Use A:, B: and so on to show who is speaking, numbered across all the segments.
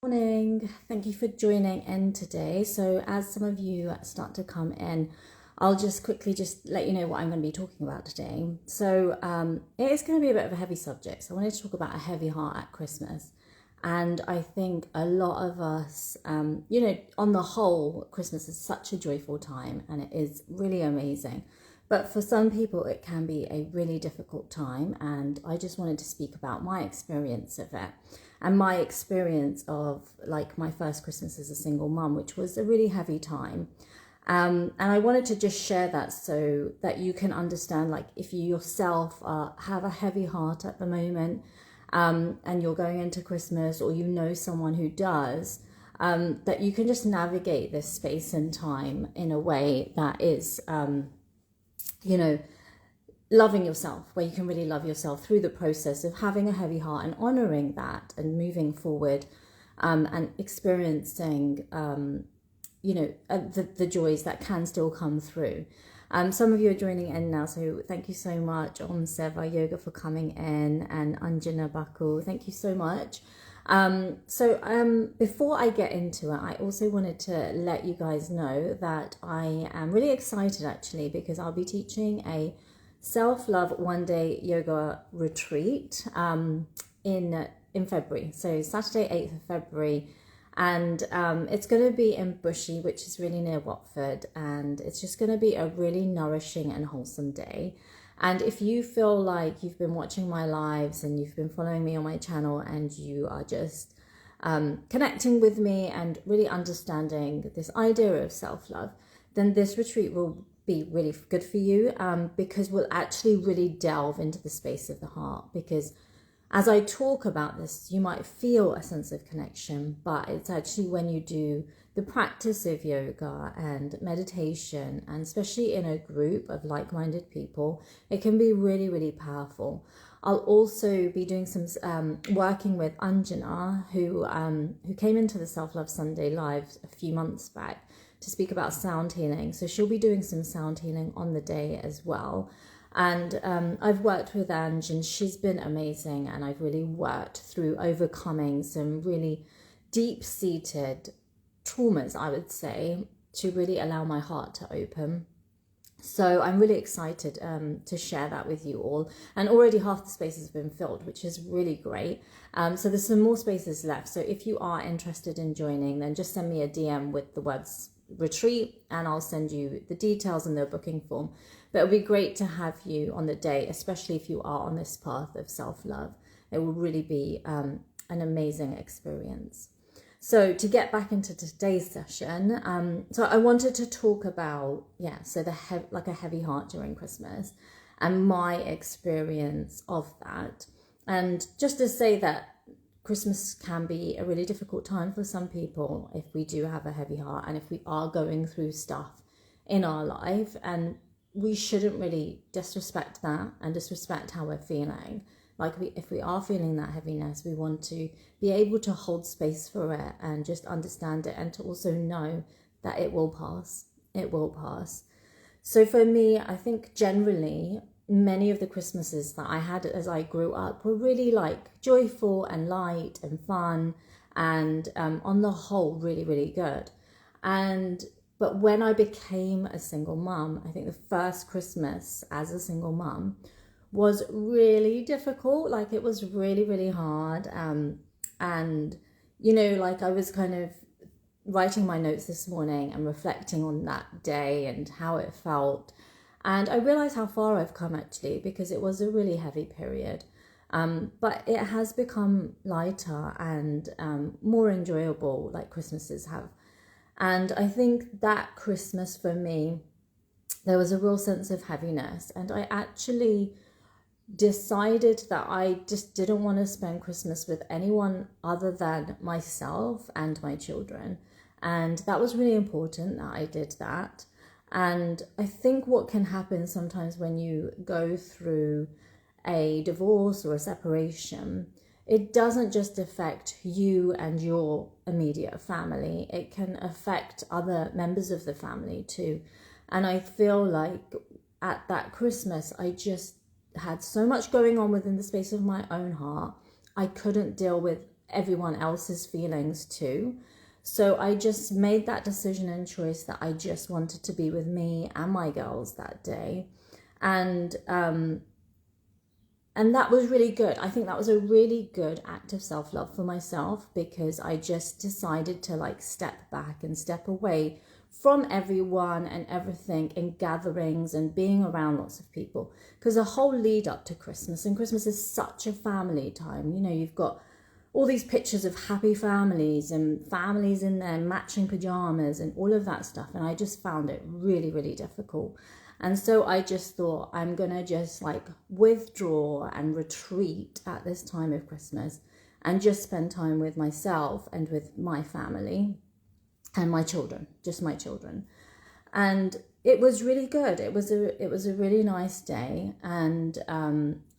A: Morning. Thank you for joining in today. So as some of you start to come in, I'll just quickly let you know what I'm going to be talking about today. So it is going to be a bit of a heavy subject. So I wanted to talk about a heavy heart at Christmas. And I think a lot of us, on the whole, Christmas is such a joyful time and it is really amazing. But for some people, it can be a really difficult time. And I just wanted to speak about my experience of it and my experience of like my first Christmas as a single mum, which was a really heavy time. And I wanted to just share that so that you can understand, like, if you yourself have a heavy heart at the moment, and you're going into Christmas, or you know someone who does, that you can just navigate this space and time in a way that is, you know, loving yourself, where you can really love yourself through the process of having a heavy heart and honoring that and moving forward, and experiencing, the joys that can still come through. Some of you are joining in now, so thank you so much. Om Seva Yoga for coming in, and Anjana Baku, thank you so much. Before I get into it, I also wanted to let you guys know that I am really excited actually, because I'll be teaching a self-love one-day yoga retreat in February, so Saturday 8th of February. And it's going to be in Bushey, which is really near Watford, and it's just going to be a really nourishing and wholesome day. And if you feel like you've been watching my lives and you've been following me on my channel and you are just connecting with me and really understanding this idea of self-love, then this retreat will be really good for you, because we'll actually really delve into the space of the heart. Because as I talk about this, you might feel a sense of connection, but it's actually when you do the practice of yoga and meditation, and especially in a group of like-minded people, it can be really, really powerful. I'll also be doing some working with Anjana, who came into the Self-Love Sunday Live a few months back to speak about sound healing. So she'll be doing some sound healing on the day as well. And I've worked with Ange, and she's been amazing, and I've really worked through overcoming some really deep-seated traumas, I would say, to really allow my heart to open. So I'm really excited to share that with you all. And already half the spaces have been filled, which is really great. So there's some more spaces left. So if you are interested in joining, then just send me a DM with the words retreat, and I'll send you the details and the booking form. But it'll be great to have you on the day, especially if you are on this path of self-love. It will really be an amazing experience. So to get back into today's session, so I wanted to talk about, a heavy heart during Christmas and my experience of that. And just to say that Christmas can be a really difficult time for some people if we do have a heavy heart and if we are going through stuff in our life, and we shouldn't really disrespect that and disrespect how we're feeling. If we are feeling that heaviness, we want to be able to hold space for it and just understand it, and to also know that it will pass. It will pass. So for me, I think generally many of the Christmases that I had as I grew up were really like joyful and light and fun, and on the whole really, really good. But when I became a single mum, I think the first Christmas as a single mum was really difficult. Like, it was really, really hard. And, I was kind of writing my notes this morning and reflecting on that day and how it felt. And I realized how far I've come actually, because it was a really heavy period. But it has become lighter and more enjoyable, like Christmases have. And I think that Christmas for me, there was a real sense of heaviness. And I actually decided that I just didn't want to spend Christmas with anyone other than myself and my children. And that was really important that I did that. And I think what can happen sometimes when you go through a divorce or a separation, it doesn't just affect you and your immediate family. It can affect other members of the family too. And I feel like at that Christmas, I just had so much going on within the space of my own heart. I couldn't deal with everyone else's feelings too. So I just made that decision and choice that I just wanted to be with me and my girls that day. And that was really good. I think that was a really good act of self-love for myself, because I just decided to like step back and step away from everyone and everything in gatherings and being around lots of people. Because the whole lead up to Christmas, and Christmas is such a family time, you know, you've got all these pictures of happy families and families in their matching pajamas and all of that stuff. And I just found it really, really difficult. And so I just thought, I'm going to just like withdraw and retreat at this time of Christmas and just spend time with myself and with my family and my children, just my children. And it was really good. It was a really nice day. And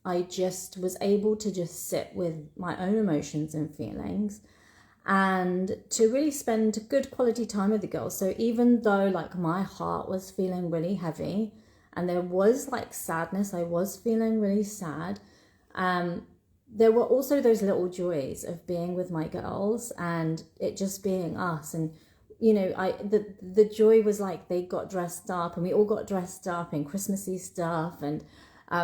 A: I just was able to just sit with my own emotions and feelings and to really spend good quality time with the girls. So even though like my heart was feeling really heavy and there was like sadness, I was feeling really sad, there were also those little joys of being with my girls and it just being us. And you know, the joy was like they got dressed up and we all got dressed up in Christmassy stuff, and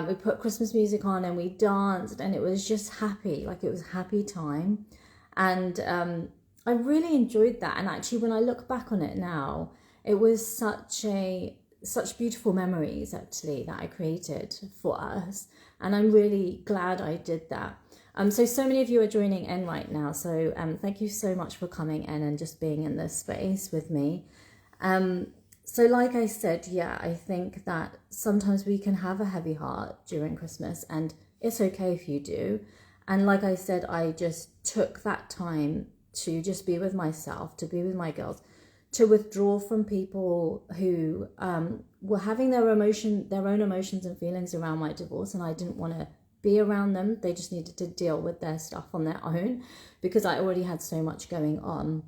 A: we put Christmas music on and we danced, and it was just happy, like it was a happy time. And I really enjoyed that. And actually, when I look back on it now, it was such beautiful memories actually that I created for us. And I'm really glad I did that. So many of you are joining in right now. So thank you so much for coming in and just being in this space with me. So like I said, yeah, I think that sometimes we can have a heavy heart during Christmas, and it's okay if you do. And like I said, I just took that time to just be with myself, to be with my girls, to withdraw from people who were having their own emotions and feelings around my divorce, and I didn't want to be around them. They just needed to deal with their stuff on their own because I already had so much going on.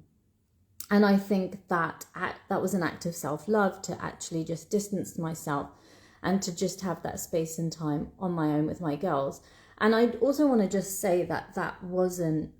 A: And I think that was an act of self-love, to actually just distance myself and to just have that space and time on my own with my girls. And I also want to just say that wasn't,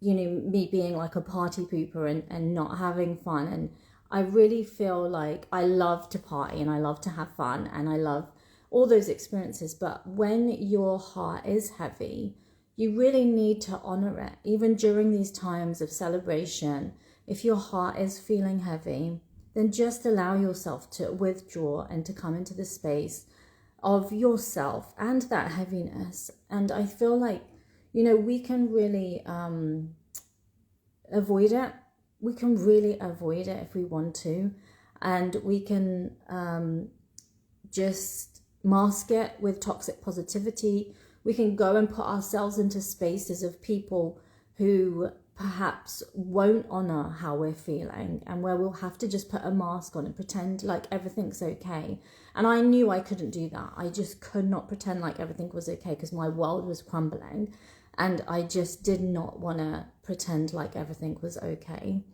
A: me being like a party pooper and not having fun. And I really feel like I love to party and I love to have fun and I love all those experiences. But when your heart is heavy, you really need to honor it. Even during these times of celebration, if your heart is feeling heavy, then just allow yourself to withdraw and to come into the space of yourself and that heaviness. And I feel like, we can really avoid it. We can really avoid it if we want to. And we can just mask it with toxic positivity. We can go and put ourselves into spaces of people who perhaps won't honor how we're feeling, and where we'll have to just put a mask on and pretend like everything's okay. And I knew I couldn't do that. I just could not pretend like everything was okay because my world was crumbling, and I just did not want to pretend like everything was okay.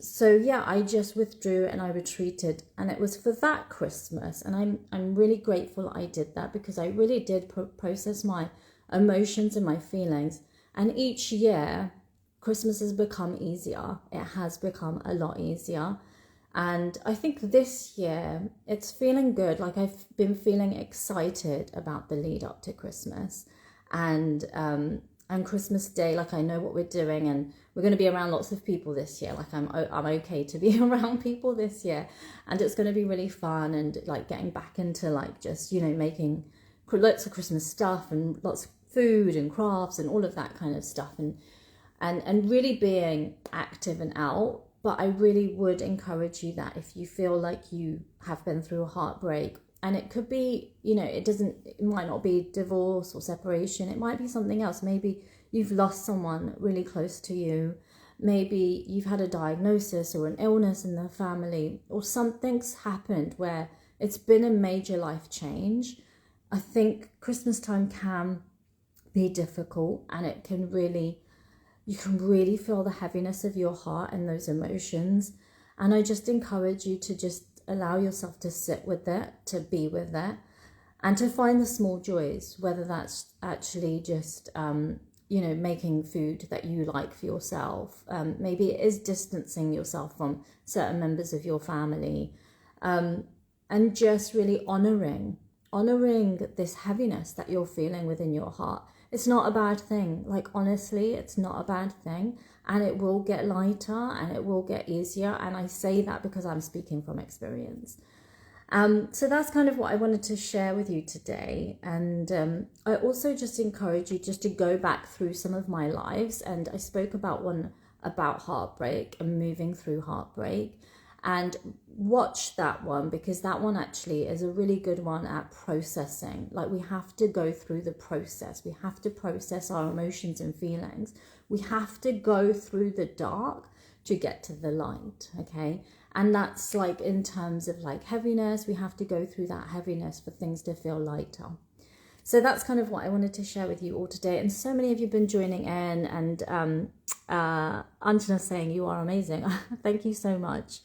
A: So yeah, I just withdrew and I retreated, and it was for that Christmas. And I'm really grateful I did that, because I really did process my emotions and my feelings. And each year, Christmas has become easier. It has become a lot easier. And I think this year, it's feeling good. Like I've been feeling excited about the lead up to Christmas. And Christmas Day, like I know what we're doing, and we're going to be around lots of people this year. Like I'm okay to be around people this year, and it's going to be really fun, and like getting back into like just making lots of Christmas stuff and lots of food and crafts and all of that kind of stuff, and really being active and out. But I really would encourage you that if you feel like you have been through a heartbreak, and it could be, it might not be divorce or separation. It might be something else. Maybe you've lost someone really close to you. Maybe you've had a diagnosis or an illness in the family, or something's happened where it's been a major life change. I think Christmas time can be difficult, and you can really feel the heaviness of your heart and those emotions. And I just encourage you to just allow yourself to sit with it, to be with it, and to find the small joys, whether that's actually just making food that you like for yourself. Maybe it is distancing yourself from certain members of your family, and just really honoring this heaviness that you're feeling within your heart. It's not a bad thing. Like, honestly, it's not a bad thing, and it will get lighter and it will get easier. And I say that because I'm speaking from experience. So that's kind of what I wanted to share with you today. And I also just encourage you just to go back through some of my lives. And I spoke about one about heartbreak and moving through heartbreak. And watch that one, because that one actually is a really good one at processing. Like, we have to go through the process. We have to process our emotions and feelings. We have to go through the dark to get to the light, okay? And that's like in terms of like heaviness, we have to go through that heaviness for things to feel lighter. So that's kind of what I wanted to share with you all today. And so many of you have been joining in, and Anjana saying you are amazing. Thank you so much.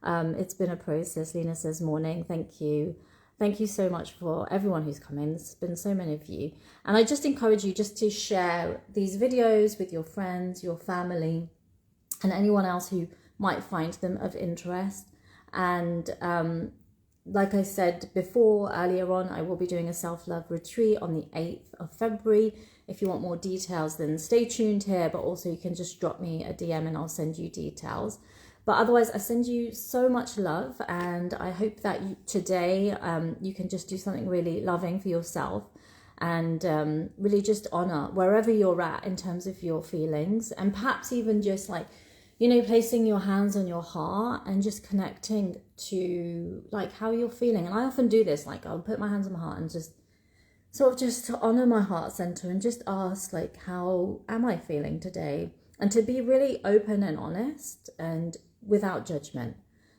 A: It's been a process. Lena says morning. Thank you. Thank you so much for everyone who's come in. There's been so many of you. And I just encourage you just to share these videos with your friends, your family, and anyone else who might find them of interest. And like I said before, earlier on, I will be doing a self-love retreat on the 8th of February. If you want more details, then stay tuned here, but also you can just drop me a DM and I'll send you details. But otherwise, I send you so much love, and I hope that today you can just do something really loving for yourself, and really just honor wherever you're at in terms of your feelings, and perhaps even just like, placing your hands on your heart and just connecting to like how you're feeling. And I often do this, like I'll put my hands on my heart and just sort of just to honor my heart center and just ask, like, how am I feeling today? And to be really open and honest and without judgment.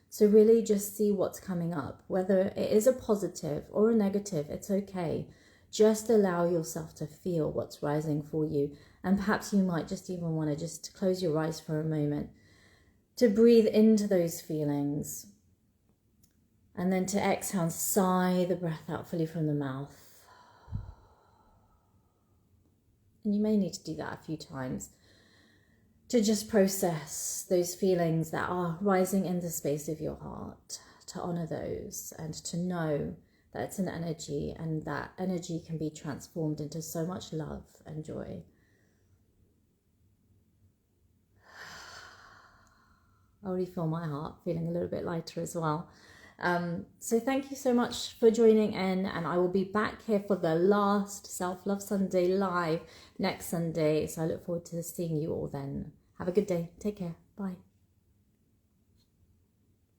A: So really just see what's coming up, whether it is a positive or a negative, it's okay. Just allow yourself to feel what's rising for you. And perhaps you might just even want to just close your eyes for a moment to breathe into those feelings, and then to exhale and sigh the breath out fully from the mouth. And you may need to do that a few times to just process those feelings that are rising in the space of your heart, to honor those and to know that it's an energy, and that energy can be transformed into so much love and joy. I already feel my heart feeling a little bit lighter as well. So thank you so much for joining in, and I will be back here for the last Self-Love Sunday live next Sunday. So I look forward to seeing you all then. Have a good day. Take care. Bye.